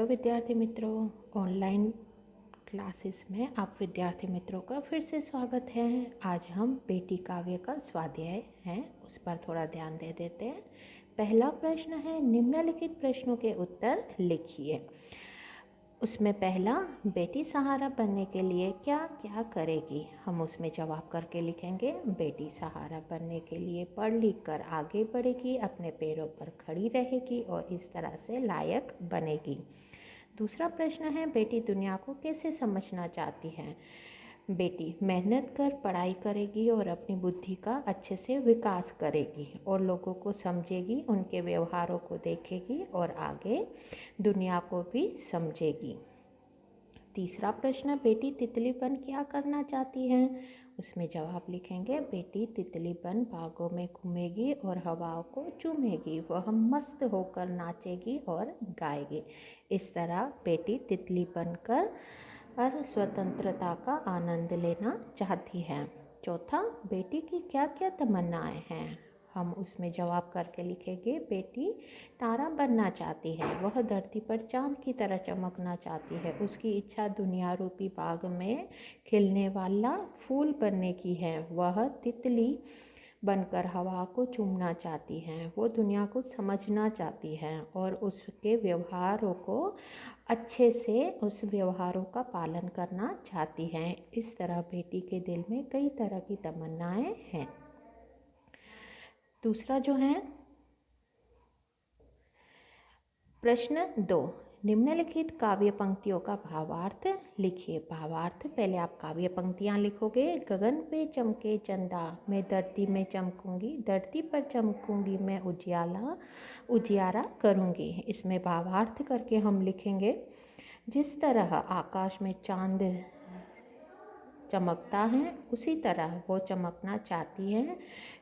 विद्यार्थी मित्रों, online classes में आप विद्यार्थी मित्रों का फिर से स्वागत है। आज हम बेटी काव्य का स्वाध्याय है उस पर थोड़ा ध्यान दे देते हैं। पहला प्रश्न है, निम्नलिखित प्रश्नों के उत्तर लिखिए। उसमें पहला, बेटी सहारा बनने के लिए क्या क्या करेगी। हम उसमें जवाब करके लिखेंगे। बेटी सहारा बनने के लिए पढ़ लिख कर आगे बढ़ेगी, अपने पैरों पर खड़ी रहेगी और इस तरह से लायक बनेगी। दूसरा प्रश्न है, बेटी दुनिया को कैसे समझना चाहती है। बेटी मेहनत कर पढ़ाई करेगी और अपनी बुद्धि का अच्छे से विकास करेगी और लोगों को समझेगी, उनके व्यवहारों को देखेगी और आगे दुनिया को भी समझेगी। तीसरा प्रश्न, बेटी तितली बन क्या करना चाहती है। उसमें जवाब लिखेंगे। बेटी तितली बन बागों में घूमेगी और हवाओं को चूमेगी, वह मस्त होकर नाचेगी और गाएगी। इस तरह बेटी तितली बनकर स्वतंत्रता का आनंद लेना चाहती है। चौथा, बेटी की क्या क्या तमन्नाएं हैं। हम उसमें जवाब करके लिखेंगे। बेटी तारा बनना चाहती है, वह धरती पर चांद की तरह चमकना चाहती है। उसकी इच्छा दुनिया रूपी बाग में खिलने वाला फूल बनने की है। वह तितली बनकर हवा को चूमना चाहती हैं। वो दुनिया को समझना चाहती हैं और उसके व्यवहारों को अच्छे से उस व्यवहारों का पालन करना चाहती हैं। इस तरह बेटी के दिल में कई तरह की तमन्नाएं हैं। दूसरा जो है प्रश्न 2, निम्नलिखित काव्य पंक्तियों का भावार्थ लिखिए। भावार्थ, पहले आप काव्य पंक्तियाँ लिखोगे। गगन पे चमके चंदा, मैं धरती में चमकूंगी, धरती पर चमकूंगी, मैं उजियारा करूंगी। इसमें भावार्थ करके हम लिखेंगे। जिस तरह आकाश में चांद चमकता है, उसी तरह वो चमकना चाहती हैं,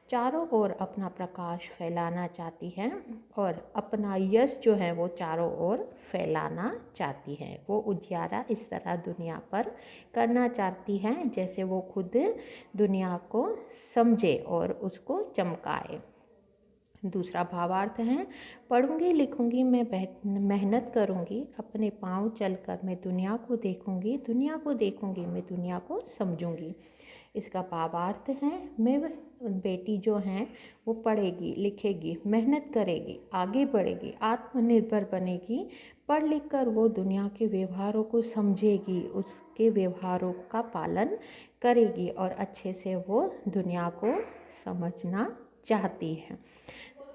चारों ओर अपना प्रकाश फैलाना चाहती हैं और अपना यश जो है वो चारों ओर फैलाना चाहती हैं। वो उजियारा इस तरह दुनिया पर करना चाहती हैं जैसे वो खुद दुनिया को समझे और उसको चमकाए। दूसरा भावार्थ है, पढ़ूंगी लिखूंगी, मैं मेहनत करूंगी, अपने पाँव चलकर मैं दुनिया को देखूंगी, दुनिया को देखूंगी, मैं दुनिया को समझूंगी। इसका भावार्थ है, मैं बेटी जो हैं वो पढ़ेगी लिखेगी, मेहनत करेगी, आगे बढ़ेगी, आत्मनिर्भर बनेगी। पढ़ लिख कर वो दुनिया के व्यवहारों को समझेगी, उसके व्यवहारों का पालन करेगी और अच्छे से वो दुनिया को समझना चाहती है।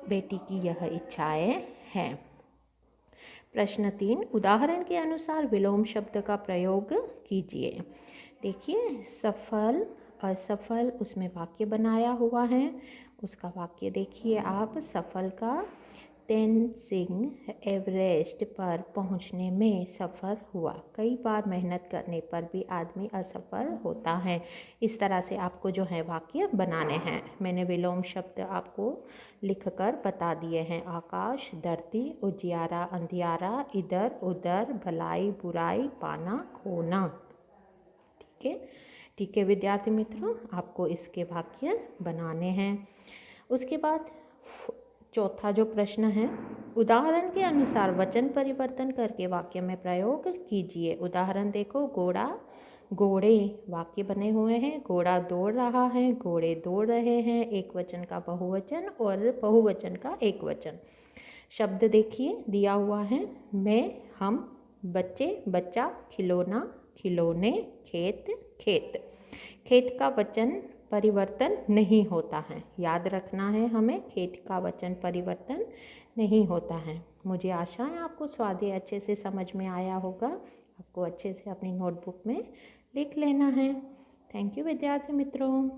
बेटी की यह इच्छाएं हैं। प्रश्न 3, उदाहरण के अनुसार विलोम शब्द का प्रयोग कीजिए। देखिए, सफल असफल, उसमें वाक्य बनाया हुआ है। उसका वाक्य देखिए आप। सफल का, तेनजिंग एवरेस्ट पर पहुंचने में सफ़र हुआ। कई बार मेहनत करने पर भी आदमी असफल होता है। इस तरह से आपको जो है वाक्य बनाने हैं। मैंने विलोम शब्द आपको लिखकर बता दिए हैं। आकाश, धरती, उजियारा, अंधियारा, इधर उधर, भलाई बुराई, पाना खोना। ठीक है विद्यार्थी मित्रों, आपको इसके वाक्य बनाने हैं। उसके बाद चौथा जो प्रश्न है, उदाहरण के अनुसार वचन परिवर्तन करके वाक्य में प्रयोग कीजिए। उदाहरण देखो, घोड़ा घोड़े, वाक्य बने हुए हैं। घोड़ा दौड़ रहा है, घोड़े दौड़ रहे हैं, एक वचन का बहुवचन और बहुवचन का एक वचन। शब्द देखिए दिया हुआ है। मैं, हम, बच्चे, बच्चा, खिलौना, खिलौने, खेत, खेत। खेत का वचन परिवर्तन नहीं होता है, याद रखना है हमें। खेत का वचन परिवर्तन नहीं होता है। मुझे आशा है आपको स्वाध्याय अच्छे से समझ में आया होगा। आपको अच्छे से अपनी नोटबुक में लिख लेना है। थैंक यू विद्यार्थी मित्रों।